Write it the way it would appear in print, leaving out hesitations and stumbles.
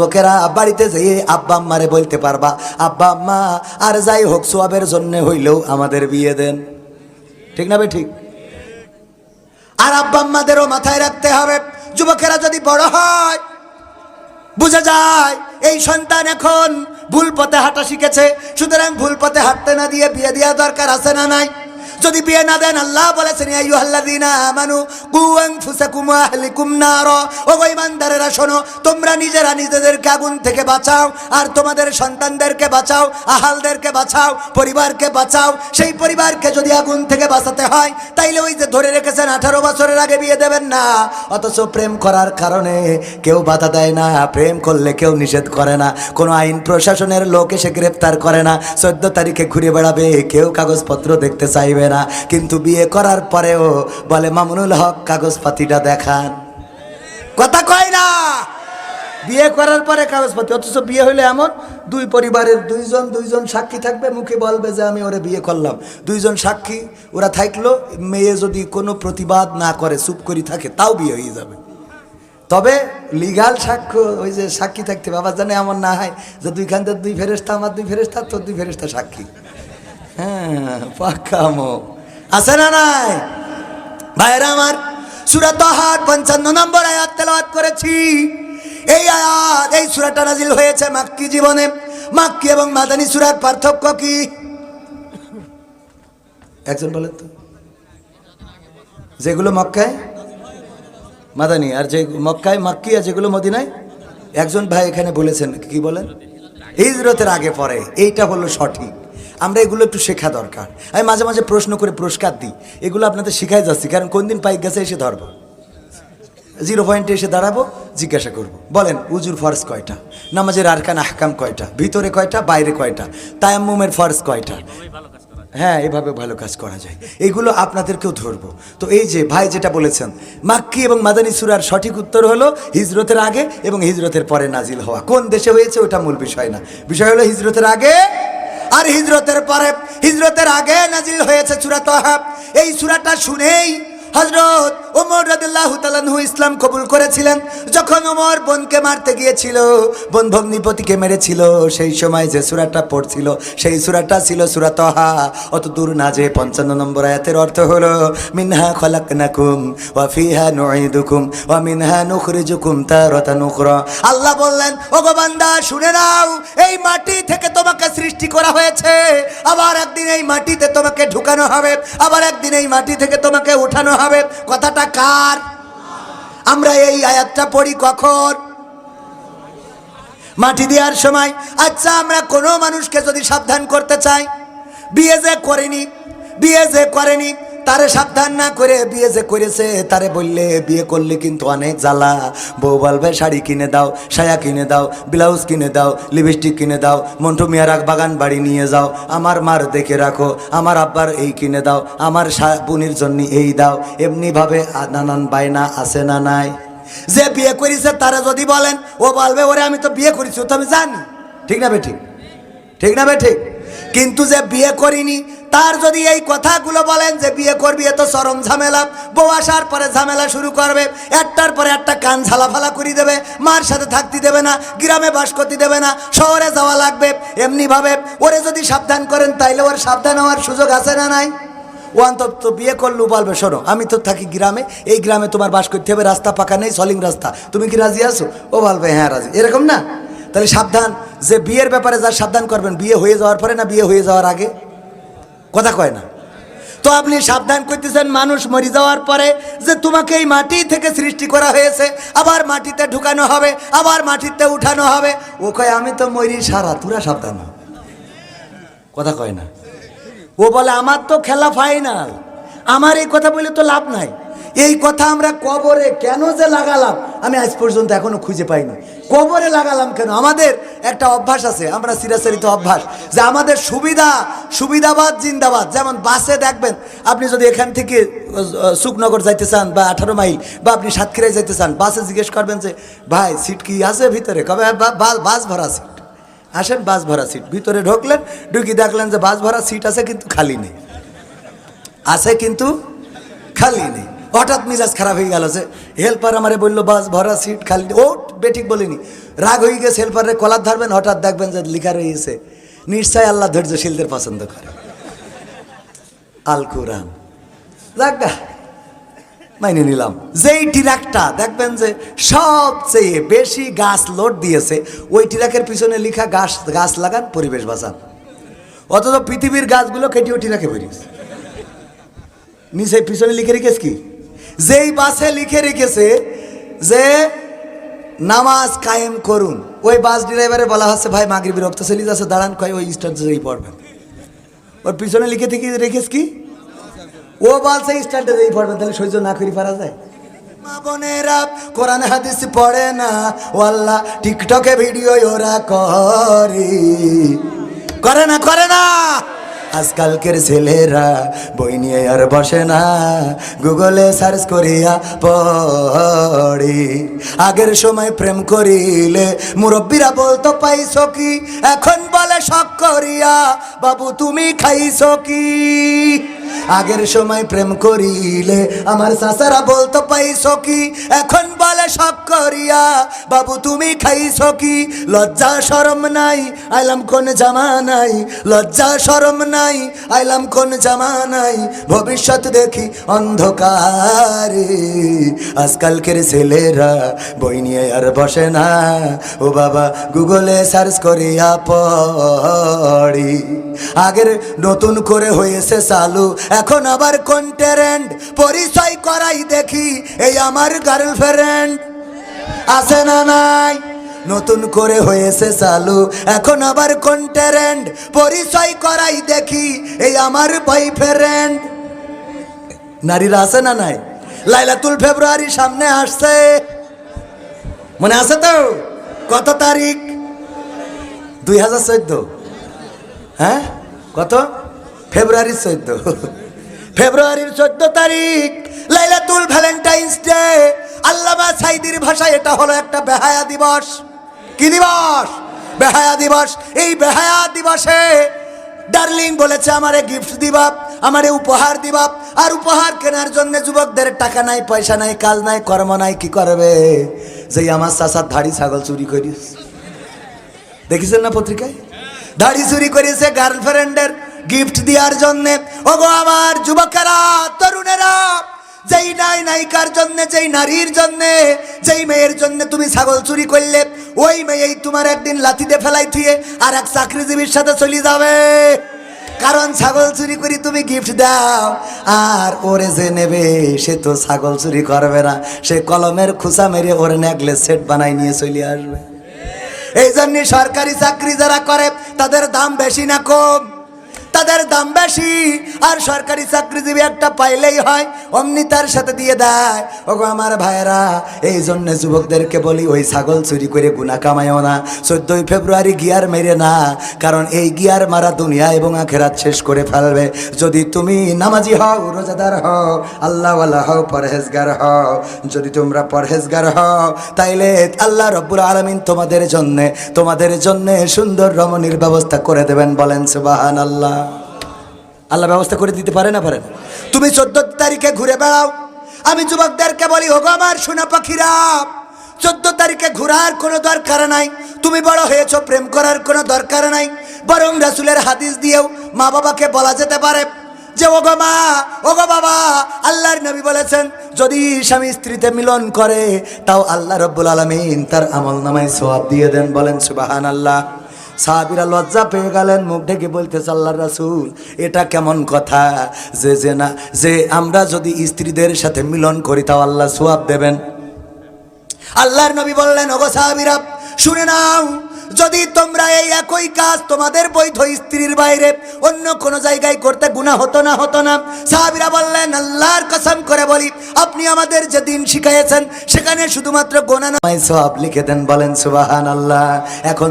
যুবকেরা বাড়িতে যেয়ে আব্বা আম্মারে বলতে পারবা, আব্বা আম্মা আর যাই হোক সোয়াবের জন্য হইলেও আমাদের বিয়ে দেন। ঠিক না বে ঠিক? আর আব্বা আম্মাদেরও মাথায় রাখতে হবে, যুবকেরা যদি বড় হয় বুঝা যায় এই সন্তান এখন ভুল পথে হাঁটা শিখেছে, সুতরাং ভুল পথে হাঁটতে না দিয়ে বিয়ে দেওয়া দরকার আছে না নাই? যদি বিয়ে না দেন, আল্লাহ বলেছেন ইয়া আইয়ুহাল্লাযীনা আমানু কু আনফুসাকুম ওয়া আহলিকুম নারা, ও ঈমানদারেরা শোনো, তোমরা নিজেরা নিজেদেরকে আগুন থেকে বাঁচাও আর তোমাদের সন্তানদেরকে বাঁচাও, আহালদেরকে বাঁচাও, পরিবারকে বাঁচাও। সেই পরিবারকে যদি আগুন থেকে বাঁচাতে হয় তাইলে ওই যে ধরে রেখেছেন 18 বছরের আগে বিয়ে দেবেন না, অথচ প্রেম করার কারণে কেউ বাধা দেয় না, প্রেম করলে কেউ নিষেধ করে না, কোনো আইন প্রশাসনের লোক এসে গ্রেফতার করে না, 14 তারিখে ঘুরে বেড়াবে, কেউ কাগজপত্র দেখতে চাইবে না, কিন্তু বিয়ে করার পরেও বলে মামুনুল হক কাগজপাতিটা দেখান। কথা কয় না? বিয়ে করার পরে কাগজপাতি, অথচ বিয়ে হইলে এমন দুই পরিবারের দুইজন সাক্ষী থাকবে, মুখে বলবে যে আমি ওরে বিয়ে করলাম, দুইজন সাক্ষী ওরা থাকলো, মেয়ে যদি কোনো প্রতিবাদ না করে চুপ করে থাকে তাও বিয়ে হয়ে যাবে। তবে লিগাল সাক্ষ্য ওই যে সাক্ষী থাকতে বাবা জানে এমন না হয় যে দুইখান থেকে 2 ফেরেশতা, আমার 2 ফেরেশতা, তোর 2 ফেরেশতা সাক্ষী। হ্যাঁ, পাকামো আছে না নাই? ভাইরা আমার, সূরা তাহার 55 নম্বর আয়াত তেলাওয়াত করেছি। এই আয়াত, এই সূরাটা নাজিল হয়েছে মাক্কি জীবনে। মাক্কি এবং মাদানী সূরার পার্থক্য কি একজন বলেন তো? যেগুলো মক্কায় মাদানী আর যে মক্কায় মাক্কি আর যেগুলো মদিনায়, একজন ভাই এখানে বলেছেন কি বলেন? হিজরতের আগে পরে, এইটা হলো সঠিক। আমরা এগুলো একটু শেখা দরকার। আমি মাঝে মাঝে প্রশ্ন করে পুরস্কার দিই, এগুলো আপনাদের শিখাই যাচ্ছি, কারণ কোন দিন পাইক গেছে এসে ধরবো, 0 পয়েন্টে এসে দাঁড়াবো, জিজ্ঞাসা করব, বলেন উজুর ফরজ কয়টা, নামাজের আরকান আহকাম কয়টা, ভিতরে কয়টা, বাইরে কয়টা, তায়াম্মুমের ফরজ কয়টা। হ্যাঁ, এভাবে ভালো কাজ করা যায়, এগুলো আপনাদেরকেও ধরবো। তো এই যে ভাই যেটা বলেছেন মাক্কি এবং মাদানী সূরার সঠিক উত্তর হলো হিজরতের আগে এবং হিজরতের পরে নাজিল হওয়া। কোন দেশে হয়েছে ওটা মূল বিষয় না, বিষয় হলো হিজরতের আগে আর হিজরতের পরে। হিজরতের আগে নাজিল হয়েছে সূরা তাহা। এই সূরাটা শুনেই হযরত ওমর রাদিয়াল্লাহু তাআলা আনহু ইসলাম কবুল করেছিলেন। যখন ওমর বোনকে মারতে গিয়েছিল, বোন ভগ্নিপতিকে মেরেছিল, সেই সময় যে সূরাটা পড়ছিল সেই সূরাটা ছিল সূরা তাহা। অত দূর না যে 55 নম্বর আয়াতের অর্থ হলো মিনহা খলাকনাকুম ওয়া ফিহা নুঈদুকুম ওয়া মিনহা নুখরিজুকুম তারাতান উখরা। আল্লাহ বললেন, ওগো বান্দা শুনে নাও, এই মাটি থেকে তোমাকে সৃষ্টি করা হয়েছে, আবার একদিন এই মাটিতে তোমাকে ঢুকানো হবে, আবার একদিন এই মাটি থেকে তোমাকে উঠানো হবে। কথাটা কার? আমরা এই আয়াতটা পড়ি কখন? মাটি দেওয়ার সময়। আচ্ছা, আমরা কোনো মানুষকে যদি সাবধান করতে চাই, বিয়ে যে করেনি তারে সাবধান না করে বিয়ে যে করেছে তারে বললে, বিয়ে করলে কিন্তু অনেক জ্বালা। বউ বলবে শাড়ি কিনে দাও, সায়া কিনে দাও, ব্লাউজ কিনে দাও, লিপস্টিক কিনে দাও, মন্টু মিয়ার বাগান বাড়ি নিয়ে যাও, আমার মার দেখে রাখো, আমার আব্বার এই কিনে দাও, আমার বোনের জন্য এই দাও। এমনিভাবে নানান বায়না আছে না নাই? যে বিয়ে করেছে তারা যদি বলেন, ও বলবে ওরে আমি তো বিয়ে করেছি, ও তো আমি জানি। ঠিক না বে ঠিক? ঠিক না বে ঠিক? কিন্তু যে বিয়ে করিনি তার যদি এই কথাগুলো বলেন যে বিয়ে করবি, এত চরম ঝামেলা, বউ আসার পরে ঝামেলা শুরু করবে, একটার পরে একটা কান ঝালাফালা করে দেবে, মার সাথে থাকতে দেবে না, গ্রামে বাস করতে দেবে না, শহরে যাওয়া লাগবে, এমনিভাবে ওরে যদি সাবধান করেন তাইলে ওর সাবধান হওয়ার সুযোগ আছে না নাই? ও অন্তত বিয়ে করলেও বলবে, শোনো আমি তো থাকি গ্রামে, এই গ্রামে তোমার বাস করতে হবে, রাস্তা পাকা নেই, সলিং রাস্তা, তুমি কি রাজি আছো? ও বলবে হ্যাঁ রাজি। এরকম না? তাহলে সাবধান, যে বিয়ের ব্যাপারে যা সাবধান করবেন, বিয়ে হয়ে যাওয়ার পরে না বিয়ে হয়ে যাওয়ার আগে? কথা কয় না? তো আপনি সাবধান করতেছেন মানুষ মরে যাওয়ার পরে যে তোমাকে এই মাটি থেকে সৃষ্টি করা হয়েছে, আবার মাটিতে ঢুকানো হবে, আবার মাটিতে উঠানো হবে। ও কয় আমি তো মরি সারা, তোরা সাবধান। কথা কয় না? ও বলে আমার তো খেলা ফাইনাল, আমার এই কথা বলে তো লাভ নাই। এই কথা আমরা কবরে কেন যে লাগালাম আমি আজ পর্যন্ত এখনো খুঁজে পাইনি। কবরে লাগালাম কেন? আমাদের একটা অভ্যাস আছে, আমরা চিরাচরিত অভ্যাস, যে আমাদের সুবিধাবাদ জিন্দাবাদ। যেমন বাসে দেখবেন, আপনি যদি এখান থেকে সুকনগর যাইতে চান বা 18 মাইল বা আপনি সাতক্ষীরায় যাইতে চান, বাসে জিজ্ঞেস করবেন যে ভাই সিট কি আছে ভিতরে? কবে বাস ভরা সিট। আসেন, বাস ভরা সিট। ভিতরে ঢুকলেন, ঢুকি দেখলেন যে বাস ভরা সিট আছে কিন্তু খালি নেই, আছে কিন্তু খালি নেই। হঠাৎ মিজাজ খারাপ হয়ে গেল, যে হেল্পার আমারে বললো বাস ভরা সিট খালি, ওঠ বেঠিক বলিনি। রাগ হয়ে গেছে, হেল্পারের কলার ধরবেন, হঠাৎ দেখবেন যে লিখা রয়েছে নিশ্চয় আল্লাহ ধৈর্যশীলদের পছন্দ করে, আল কোরআন। যাক মাইনে নিলাম। যেই ট্রাকটা দেখবেন যে সবচেয়ে বেশি গাছ লোড দিয়েছে, ওই ট্রাকের পিছনে লিখা গাছ লাগান, পরিবেশ বাঁচান। অথচ পৃথিবীর গাছগুলো কেটে ওই ট্রাকে বেরিয়েছে। নিচে পিছনে লিখে রেখেছে কি, যেই বাসে লিখে রেখেছে যে নামাজ কায়েম করুন, ওই বাস ড্রাইভারে বলা হচ্ছে ভাই মাগরিবের রক্ত চলে যাচ্ছে, দাঁড়ান, কয় ওই স্ট্যান্ডে পড়বেন। ওর পিছনে লিখে থেকে রেখেছ কি, ও বলছে স্ট্যান্ডে পড়বেন, তাহলে সহ্য না করি পারা যায়? মা বোনেরা কোরআন হাদিস পড়ে না, ওয়াল্লাহ টিকটকে ভিডিও ওরা করে না। আজকালকের ছেলেরা বই নিয়ে আর বসে না, গুগলে সার্চ করিয়া পড়ে। আগের সময় প্রেম করিলে মুরব্বীরা বলতো পাইছো কি, এখন বলে শখ করিয়া বাবু তুমি খাইছো কি। আগের সময় প্রেম করিলে আমার চাচারা বলতো পাইছো কি, এখন বলে শখ করিয়া বাবু তুমি খাইছো কি। লজ্জা শরম নাই, আইলাম কোন জামানাই, লজ্জা শরম নাই, আইলাম কোন জামানাই, ভবিষ্যৎ দেখি অন্ধকারে। আজকালকের ছেলেরা বই নিয়ে আর বসে না, ও বাবা গুগলে সার্চ করিয়া পড়ি। আগের নতুন করে হয়েছে চালু, এখন আবার কোন ট্রেন্ড, পরিচয় করাই দেখি এই আমার গার্লফ্রেন্ড। আছে না নাই? নতুন করে হয়েছে চালু, এখন আবার কোন ট্রেন্ড, পরিচয় করাই দেখি এই আমার বয়ফ্রেন্ড। নারীরা আছে না নাই? লাইলাতুল ফেব্রুয়ারি সামনে আসছে, মনে আছে তো? কত তারিখ? 2014। হ্যাঁ, কত? ফেব্রুয়ারির 14। ফেব্রুয়ারির 14 তারিখ লাইলাতুল ভ্যালেন্টাইন্স ডে। আল্লামা সাইদির ভাষায় এটা হলো একটা বেহায়া দিবস। কি দিবস? বেহায়া দিবস। এই বেহায়া দিবসে ডার্লিং বলেছে আমারে গিফট দিবা, আমারে উপহার দিবা। আর উপহার কেনার জন্য যুবকদের টাকা নাই, পয়সা নাই, কাজ নাই, কর্ম নাই, কি করবে? যে আমার চাচার ধাড়ি ছাগল চুরি করিস, দেখেছেন না পত্রিকায়? দাড়ি চুরি করেছে গার্লফ্রেন্ডের গিফট দেওয়ার জন্যে। ওগো আমার যুবকেরা, তরুণেরা, যেই নায়িকার জন্য, যেই নারীর জন্য, যেই মেয়ের জন্য তুমি ছাগল চুরি করলে, ওই মেয়েই তোমার একদিন লাথিতে ফেলাই থুয়ে আর এক চাকরিজীবীর সাথে চলে যাবে। কারণ ছাগল চুরি করে তুমি গিফট দাও, আর ওরে যে নেবে সে তো ছাগল চুরি করবে না, সে কলমের খুঁচা মেরে ওর নেকলেস সেট বানাই নিয়ে চলে আসবে। এই জন্য সরকারি চাকরি যারা করে তাদের দাম বেশি না কম? তাদের দাম বেশি। আর সরকারি চাকরিজীবী একটা পাইলেই হয় অমনি তার সাথে দিয়ে দেয়। ওগো আমার ভাইয়েরা, এই জন্য যুবকদেরকে বলি ওই ছাগল চুরি করে গুনাহ কামাইও না। 14 ফেব্রুয়ারি গিয়ার মেরে না, কারণ এই গিয়ার মারা দুনিয়া এবং আখেরাত শেষ করে ফেলবে। যদি তুমি নামাজি হও, রোজাদার হও, আল্লাহওয়ালা হও, পরহেজগার হও, যদি তোমরা পরহেজগার হও, তাইলে আল্লাহ রব্বুল আলামিন তোমাদের জন্য সুন্দর রমণীর ব্যবস্থা করে দেবেন। বলেন সুবহানাল্লাহ। আল্লাহ ব্যবস্থা করে দিতে পারে না? পারেন? তুমি 14 তারিখে ঘুরে বেড়াও। আমি যুবকদেরকে বলি, ওগো আমার সোনা পাখিরা, 14 তারিখে ঘোরার কোনো দরকার নাই। তুমি বড় হয়েছো, প্রেম করার কোনো দরকার নাই। বরং রাসূলের হাদিস দিয়েও মা বাবাকে বলা যেতে পারে যে ওগো মা, ওগো বাবা, আল্লাহর নবী বলেছেন যদি স্বামী স্ত্রীতে মিলন করে তাও আল্লাহ রব্বুল আলামিন তার আমলনামায় সওয়াব দিয়ে দেন। বলেন সুবহানাল্লাহ। সাহাবীরা লজ্জা পেয়ে গেলেন, মুখ ঢেকে বলতেছে আল্লাহর রাসূল এটা কেমন কথা যে আমরা যদি স্ত্রীদের সাথে মিলন করি তাও আল্লাহ সওয়াব দেবেন। আল্লাহর নবী বললেন, ওগো সাহাবীরা শুনে নাও, যদি তোমরা এই একই কাজ তোমাদের বৈধ স্ত্রীর বাইরে অন্য কোন জায়গায় করতে গুনাহ হতো না। সাহাবীরা বললেন, আল্লাহর কসম করে বলি আপনি আমাদের যে দিন শিখিয়েছেন সেখানে শুধুমাত্র গুনাহ নয় সওয়াব লিখে দেন। বলেন সুবহানাল্লাহ। এখন